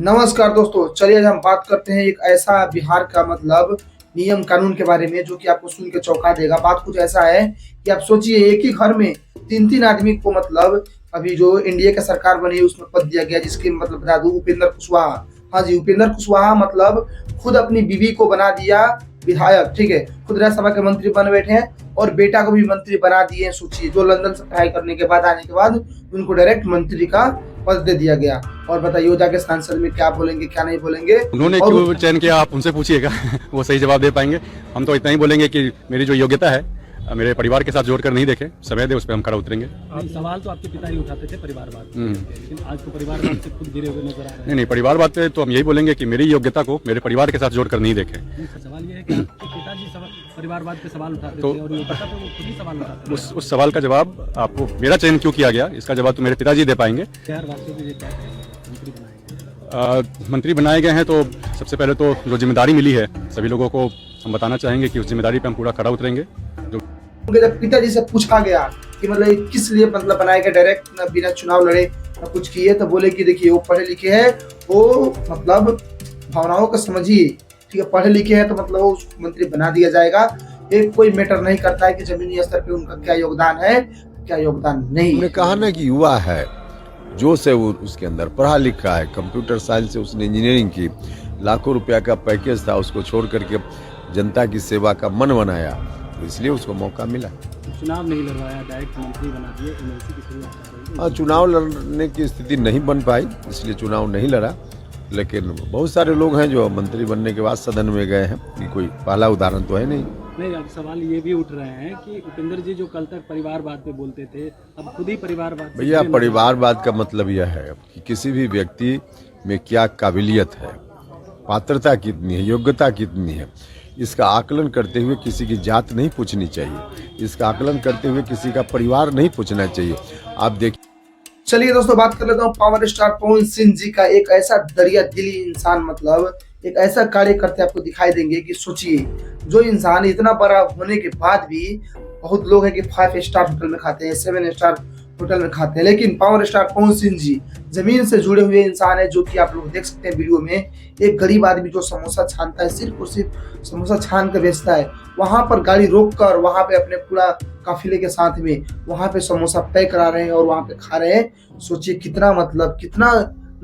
नमस्कार दोस्तों, चलिए आज हम बात करते हैं एक ऐसा बिहार का मतलब नियम कानून के बारे में जो कि आपको सुन के चौंका देगा। बात कुछ ऐसा है कि आप सोचिए एक ही घर में तीन तीन आदमी को मतलब अभी जो एनडीए का सरकार बनी है उसमें पद दिया गया, जिसके मतलब बता दूं उपेंद्र कुशवाहा। हाँ जी, उपेंद्र कुशवाहा मतलब खुद अपनी बीवी को बना दिया विधायक, ठीक है, खुद राज्यसभा के मंत्री बन बैठे हैं और बेटा को भी मंत्री बना दिए हैं। सोचिए, जो लंदन से पढ़ाई करने के बाद आने के बाद उनको डायरेक्ट मंत्री का पद दे दिया गया। और बताइए वो जाके सांसद में क्या बोलेंगे क्या नहीं बोलेंगे, उन्होंने क्यों चयन किया आप उनसे पूछिएगा वो सही जवाब दे पाएंगे। हम तो इतना ही बोलेंगे कि मेरी जो योग्यता है मेरे परिवार के साथ जोड़कर नहीं देखे, समय दे उस पर हम खरा उतरेंगे। सवाल तो आपके पिता ही उठाते थे परिवारवाद, लेकिन आज तो परिवारवाद से खुद गिरे हुए नजर आ रहे हैं। नहीं, परिवारवाद पे तो हम यही बोलेंगे कि मेरी योग्यता को मेरे परिवार के साथ जोड़कर नहीं देखे। सवाल ये है कि आपके पिताजी परिवारवाद पे सवाल उठाते थे और योग्यता पे वो खुद ही सवाल उठाते थे। उस सवाल का जवाब आपको मेरा चयन क्यों किया गया इसका जवाब तो मेरे पिताजी दे पाएंगे। मंत्री बनाए गए हैं तो सबसे पहले तो जो जिम्मेदारी मिली है सभी लोगों को हम बताना चाहेंगे कि उस जिम्मेदारी पे हम पूरा खरा उतरेंगे। जब पिताजी से पूछा गया कि मतलब किस लिए मतलब बनाए गए, डायरेक्ट बिना चुनाव लड़े न कुछ किए, तो बोले कि देखिए वो पढ़े लिखे हैं, वो मतलब भावनाओं को समझिए, ठीक है, पढ़े लिखे हैं तो मतलब वो मंत्री बना दिया जाएगा। एक कोई मैटर नहीं करता है कि जमीनी स्तर पे उनका क्या योगदान है क्या योगदान नहीं। उन्होंने कहा ना कि युवा है, जो से वो उसके अंदर पढ़ा लिखा है, कंप्यूटर साइंस से उसने इंजीनियरिंग की, लाखों रुपया का पैकेज था, उसको छोड़ करके जनता की सेवा का मन बनाया, तो इसलिए उसको मौका मिला। चुनाव नहीं लड़वाया, डायरेक्ट मंत्री बना दिए, एमएलसी की शुरुआत। हाँ, चुनाव लड़ने की स्थिति नहीं बन पाई, इसलिए चुनाव नहीं लड़ा। लेकिन बहुत सारे लोग हैं जो मंत्री बनने के बाद सदन में गए हैं, कि कोई पहला उदाहरण तो है नहीं। अब सवाल ये भी उठ रहे हैं कि उपेंद्र जी जो कल तक परिवारवाद पे बोलते थे, अब खुद ही परिवारवाद। भैया, परिवारवाद का मतलब यह है कि किसी भी व्यक्ति में क्या काबिलियत है, पात्रता कितनी है, योग्यता कितनी है, इसका आकलन करते हुए किसी की जात नहीं पूछनी चाहिए, इसका आकलन करते हुए किसी का परिवार नहीं पूछना चाहिए। आप देखिए। चलिए दोस्तों, बात कर लेता हूँ पावर स्टार पवन सिंह जी का। एक ऐसा दरिया दिली इंसान, मतलब एक ऐसा कार्य करते आपको दिखाई देंगे कि सोचिए, जो इंसान इतना बड़ा होने के बाद भी, बहुत लोग हैं कि 5 स्टार होटल में खाते हैं, 7 स्टार होटल में खाते हैं, लेकिन पावर स्टार पवन सिंह जी जमीन से जुड़े हुए इंसान है। जो कि आप लोग देख सकते हैं वीडियो में, एक गरीब आदमी जो समोसा छानता है, सिर्फ और सिर्फ समोसा छान कर बेचता है, वहां पर गाड़ी रोक कर वहां पे अपने पूरा काफिले के साथ में वहां पे समोसा पैक करा रहे हैं और वहां पे खा रहे हैं। सोचिए कितना मतलब कितना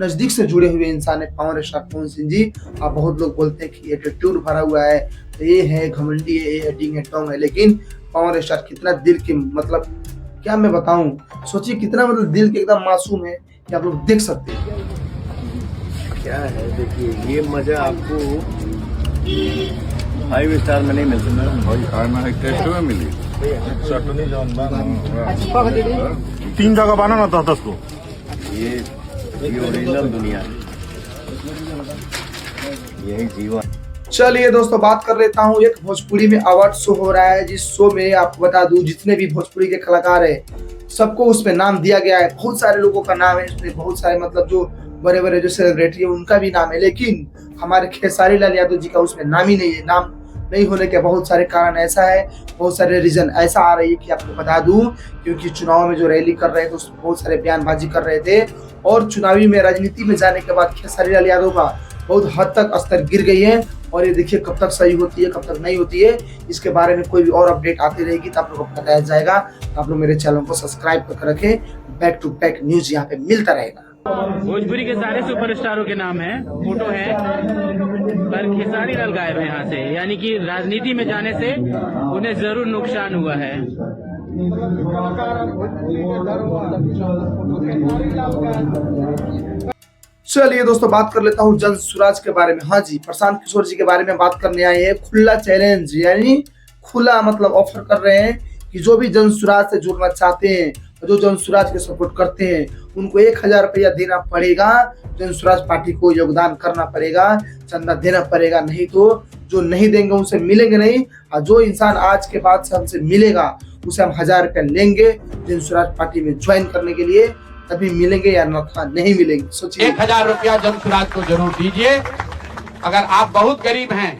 नजदीक से जुड़े हुए इंसान है पावर स्टार पवन सिंह जी। आप बहुत लोग बोलते हैं कि एटीट्यूड भरा हुआ है, तो ये है घमंडी है, ये एडिंग है, टोंग है, लेकिन पावर स्टार कितना दिल के मतलब क्या मैं बताऊं। सोचिए कितना मतलब दिल के एकदम मासूम है कि आप लोग देख सकते हैं। क्या है, देखिए ये मजा आपको 5 स्टार में नहीं मिल सकता। भाई खाना है टेस्ट में मिली चटनी जौन बा 3 जगह बना ना था 10 को। ये ओरिजिनल दुनिया है, यही जीवन। चलिए दोस्तों, बात कर लेता हूँ। एक भोजपुरी में अवार्ड शो हो रहा है, जिस शो में आपको बता दूं जितने भी भोजपुरी के कलाकार है सबको उसमें नाम दिया गया है। बहुत सारे लोगों का नाम है इसमें, बहुत सारे मतलब जो बड़े बड़े जो सेलिब्रिटी है उनका भी नाम है, लेकिन हमारे खेसारी लाल यादव जी का उसमें नाम ही नहीं है। नाम नहीं होने के बहुत सारे कारण ऐसा है, बहुत सारे रीजन ऐसा आ रही है कि आपको बता दूं, क्योंकि चुनाव में जो रैली कर रहे थे तो बहुत सारे बयानबाजी कर रहे थे, और चुनावी में राजनीति में जाने के बाद खेसारी लाल यादव का बहुत हद तक स्तर गिर गई है। और ये देखिए कब तक सही होती है कब तक नहीं होती है, इसके बारे में कोई भी और अपडेट आती रहेगी तो आप लोगों को बताया जाएगा। तो आप लोग मेरे चैनल को सब्सक्राइब करके रखें, बैक टू बैक न्यूज यहाँ पे मिलता रहेगा। भोजपुरी के सारे सुपरस्टारों के नाम है, फोटो है, पर खेसारी लाल गायब है यहाँ से, यानी कि राजनीति में जाने से उन्हें जरूर नुकसान हुआ है। चलिए दोस्तों, बात कर लेता हूँ जन सुराज के बारे में। हाँ जी, प्रशांत किशोर जी के बारे में बात करने आए हैं। खुला चैलेंज, यानी खुला मतलब ऑफर कर रहे हैं कि जो भी जन सुराज से जुड़ना चाहते हैं, जो जन सुराज के सपोर्ट करते हैं, उनको 1000 रुपया देना पड़ेगा। जन सुराज पार्टी को योगदान करना पड़ेगा, चंदा देना पड़ेगा, नहीं तो जो नहीं देंगे उनसे मिलेंगे नहीं। और जो इंसान आज के बाद से हमसे मिलेगा उसे हम 1000 रुपया लेंगे जन सुराज पार्टी में ज्वाइन करने के लिए, तभी मिलेंगे या नहीं मिलेंगे। सोचिए 1000 रुपया जन सुराज को जरूर दीजिए। अगर आप बहुत गरीब हैं,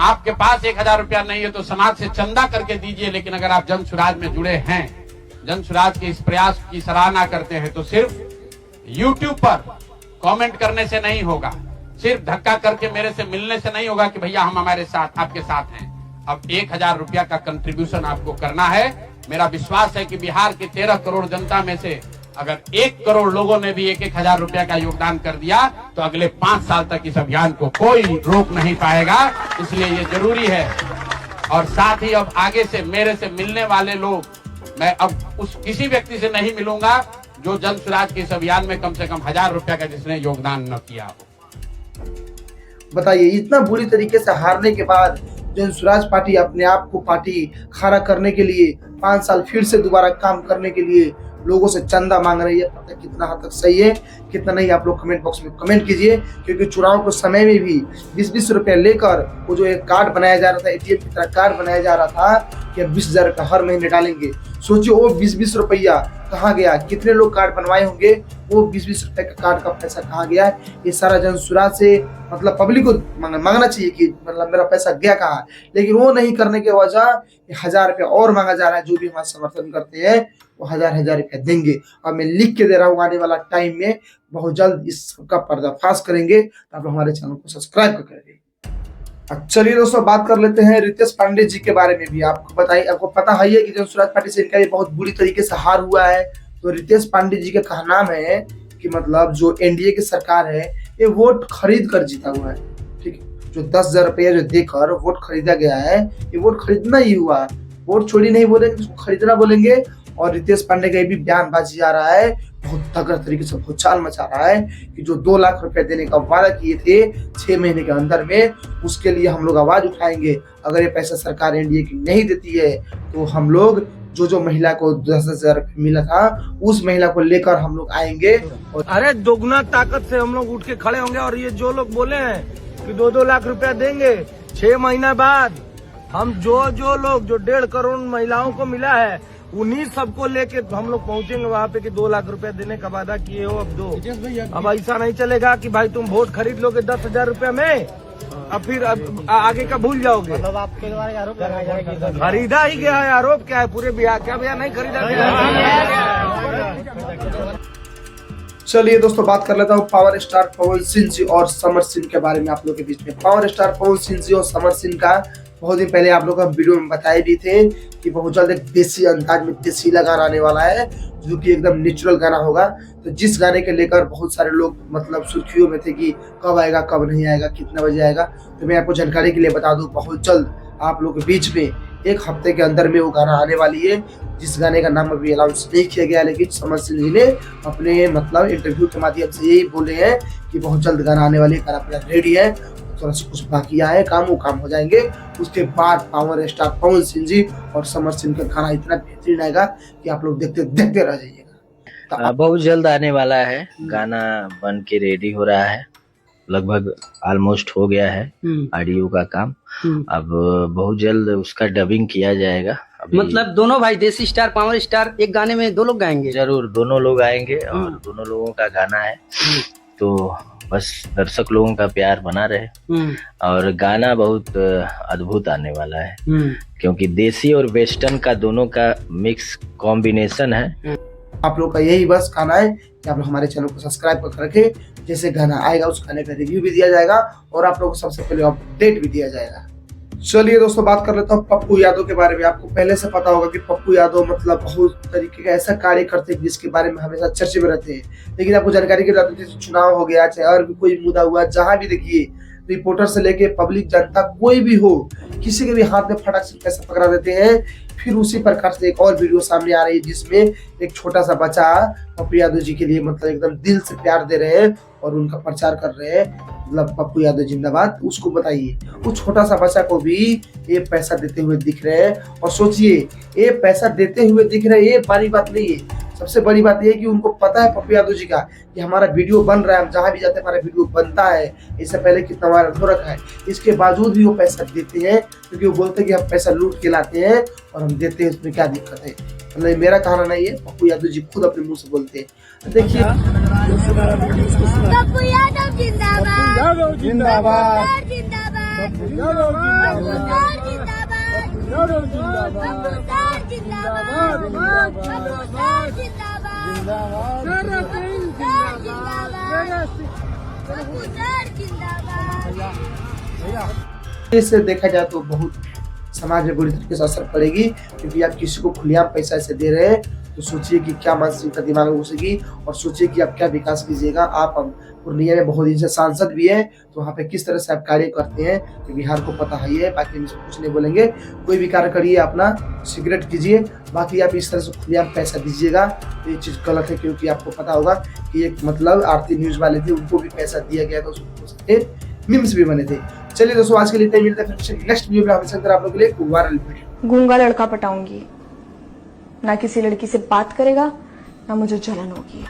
आपके पास 1000 रुपया नहीं है तो समाज से चंदा करके दीजिए, लेकिन अगर आप जन सुराज में जुड़े हैं, जन सुराज के इस प्रयास की सराहना करते हैं, तो सिर्फ YouTube पर कमेंट करने से नहीं होगा, सिर्फ धक्का करके मेरे से मिलने से नहीं होगा कि भैया हम हमारे साथ आपके साथ हैं। अब 1000 रुपया का कंट्रीब्यूशन आपको करना है। मेरा विश्वास है कि बिहार के 13 करोड़ जनता में से अगर 1 करोड़ लोगों ने भी 1-1000 रुपया का योगदान कर दिया तो अगले 5 साल तक इस अभियान को कोई रोक नहीं पाएगा। इसलिए ये जरूरी है। और साथ ही अब आगे से मेरे से मिलने वाले लोग, मैं अब उस किसी व्यक्ति से नहीं मिलूंगा जो जन स्वराज के इस अभियान में कम से कम 1000 रुपया का जिसने योगदान न किया हो। बताइए, इतना बुरी तरीके से हारने के बाद जन स्वराज पार्टी अपने आप को पार्टी खड़ा करने के लिए 5 साल फिर से दोबारा काम करने के लिए लोगों से चंदा मांग रही है। पता कितना हद तक सही है कितना नहीं, आप लोग कमेंट बॉक्स में कमेंट कीजिए। क्योंकि चुनाव के समय में भी 20-20 रुपए लेकर वो जो एक कार्ड बनाया जा रहा था, एटीएम की तरह कार्ड बनाया जा रहा था कि 20,000 रुपया हर महीने डालेंगे। सोचिए वो 20-20 रुपया कहाँ गया, कितने लोग कार्ड बनवाए होंगे, वो 20-20 रुपए का कार्ड का पैसा कहाँ गया। ये सारा जन स्वराज से मतलब पब्लिक को मांगना चाहिए कि मतलब मेरा पैसा गया कहाँ, लेकिन वो नहीं करने के वजह 1000 रुपया और मांगा जा रहा है। जो भी हमारा समर्थन करते हैं वो 1000 रुपया देंगे। और मैं लिख के दे रहा हूँ, आने वाला टाइम में बहुत जल्द इसका पर्दाफाश करेंगे। तो आप हमारे चैनल को सब्सक्राइब करेंगे। चलिए दोस्तों, बात कर लेते हैं रितेश पांडे जी के बारे में भी। आपको बताइए, आपको पता है कि जन स्वराज पार्टी से इनका भी बहुत बुरी तरीके से हार हुआ है। तो रितेश पांडे जी का कहना है कि मतलब जो एनडीए की सरकार है ये वोट खरीद कर जीता हुआ है। ठीक है, जो 10,000 रुपया जो देकर वोट खरीदा गया है, ये वोट खरीदना ही हुआ। वोट छोड़ी नहीं बोलेंगे, उसको खरीदना बोलेंगे। और रितेश पांडे का ये भी बयानबाजी आ रहा है, बहुत तगड़ा तरीके से भूचाल मचा रहा है कि जो 2 लाख रुपए देने का वादा किए थे 6 महीने के अंदर में, उसके लिए हम लोग आवाज उठाएंगे। अगर ये पैसा सरकार एनडीए की नहीं देती है तो हम लोग जो महिला को 10,000 रुपये मिला था उस महिला को लेकर हम लोग आएंगे। और अरे दोगुना ताकत से हम लोग उठ के खड़े होंगे। और ये जो लोग बोले हैं कि 2-2 लाख रुपया देंगे 6 महीना बाद, हम जो लोग जो 1.5 करोड़ महिलाओं को मिला है उन्हीं सबको लेके हम लोग पहुंचेंगे वहाँ पे कि 2 लाख रुपया देने का वादा किए हो, अब दो। अब ऐसा नहीं चलेगा कि भाई तुम वोट खरीद लोगे 10,000 रुपया में, अब फिर आगे का भूल जाओगे। मतलब आपके द्वारा आरोप लगाया जाएगा, खरीदा ही गया है। आरोप क्या है, पूरे बिहार क्या भैया नहीं खरीदा गया। चलिए दोस्तों, बात कर लेता हूँ पावर स्टार पवन सिंह जी और समर सिंह के बारे में आप लोगों के बीच में। पावर स्टार पवन सिंह जी और समर सिंह का बहुत दिन पहले आप लोगों का वीडियो में बताए भी थे कि बहुत जल्द एक देसी अंदाज में देसीला गाना आने वाला है, जो कि एकदम नेचुरल गाना होगा। तो जिस गाने के लेकर बहुत सारे लोग मतलब सुर्खियों में थे कि कब आएगा कब नहीं आएगा, कितना बजे आएगा। तो मैं आपको जानकारी के लिए बता दूं, बहुत जल्द आप लोग के बीच में 1 हफ्ते के अंदर में वो गाना आने वाली है, जिस गाने का नाम अभी अनाउंस नहीं किया गया। लेकिन समर सिंह जी ने अपने मतलब इंटरव्यू के माध्यम से यही बोले हैं कि बहुत जल्द गाना आने वाली है, गाना पूरा रेडी है, थोड़ा सा कुछ बाकी है काम, वो काम हो जाएंगे। उसके बाद पावर स्टार पवन सिंह जी और समर सिंह का गाना इतना बेहतरीन आएगा कि आप लोग देखते देखते रह जाइएगा। बहुत जल्द आने वाला है, गाना बन के रेडी हो रहा है, लगभग ऑलमोस्ट हो गया है ऑडियो का काम। अब बहुत जल्द उसका डबिंग किया जाएगा। मतलब दोनों भाई देसी स्टार पावर स्टार एक गाने में 2 लोग गाएंगे? जरूर, दोनों लोग आएंगे और दोनों लोगों का गाना है। तो बस दर्शक लोगों का प्यार बना रहे। और गाना बहुत अद्भुत आने वाला है, क्योंकि देसी और वेस्टर्न का दोनों का मिक्स कॉम्बिनेशन है। आप लोग का यही बस कहना है कि आप लोग हमारे चैनल को सब्सक्राइब कर रखे। जैसे गाना आएगा उस गाने का रिव्यू भी दिया जाएगा और आप लोग को सबसे पहले अपडेट भी दिया जाएगा। चलिए दोस्तों, बात कर लेता हूँ पप्पू यादव के बारे में। आपको पहले से पता होगा कि पप्पू यादव मतलब बहुत तरीके का ऐसा कार्य करते हैं जिसके बारे में हमेशा चर्चे में रहते हैं। लेकिन आपको जानकारी के लिए चुनाव हो गया, चाहे और भी कोई मुद्दा हुआ, जहां भी देखिए रिपोर्टर से लेके पब्लिक जनता कोई भी हो, किसी के भी हाथ में फटाक से पैसा पकड़ा देते हैं। फिर उसी प्रकार से एक और वीडियो सामने आ रही है जिसमें एक छोटा सा बच्चा पप्पू यादव जी के लिए मतलब एकदम दिल से प्यार दे रहे हैं और उनका प्रचार कर रहे हैं, मतलब पप्पू यादव जिंदाबाद। उसको बताइए, वो छोटा सा बच्चा को भी ये पैसा देते हुए दिख रहे हैं। और सोचिए, ये पैसा देते हुए दिख रहे हैं, ये बड़ी बात नहीं है। सबसे बड़ी बात यह है कि उनको पता है पप्पू यादव जी का कि हमारा वीडियो बन रहा है, हम जहां भी जाते हैं हमारा वीडियो बनता है, इससे पहले कितना वायरल हो रखा है। इसके बावजूद भी वो पैसा देते हैं, क्योंकि वो बोलते हैं कि हम पैसा लूट के लाते हैं और हम देते हैं, इसमें क्या दिक्कत है। मतलब मेरा कहना नहीं है, पप्पू यादव जी खुद अपने मुंह से बोलते हैं। देखिए, पप्पू यादव जिंदाबाद, जिंदाबाद, जिंदाबाद, जिंदाबाद, जिंदाबाद, जिंदाबाद। इससे देखा जाए तो बहुत समाज में बुरी तरीके से असर पड़ेगी, क्योंकि आप किसी को खुलेआम पैसा ऐसे दे रहे हैं तो सोचिए कि क्या मानसिकता दिमाग में घुसेगी, और सोचिए कि आप क्या विकास कीजिएगा। आप पूर्णिया में बहुत दिन से सांसद भी है, तो वहाँ पे किस तरह से आप कार्य करते हैं तो बिहार को पता ही है। बाकी हम इसमें कुछ नहीं बोलेंगे, कोई भी कार्य करिए, अपना सिगरेट कीजिए, बाकी आप इस तरह से खुलेआम पैसा दीजिएगा तो ये चीज़ गलत है, क्योंकि आपको पता होगा कि एक मतलब आरती न्यूज़ वाले थे, उनको भी पैसा दिया गया था, उसको मीम्स भी बने थे। चलिए दोस्तों, आज के लिए इतना ही, मिलते हैं फिर नेक्स्ट वीडियो में। हमेशा आप लोगों के लिए वायरल वीडियो। गूंगा लड़का पटाऊंगी, ना किसी लड़की से बात करेगा ना मुझे जलन होगी।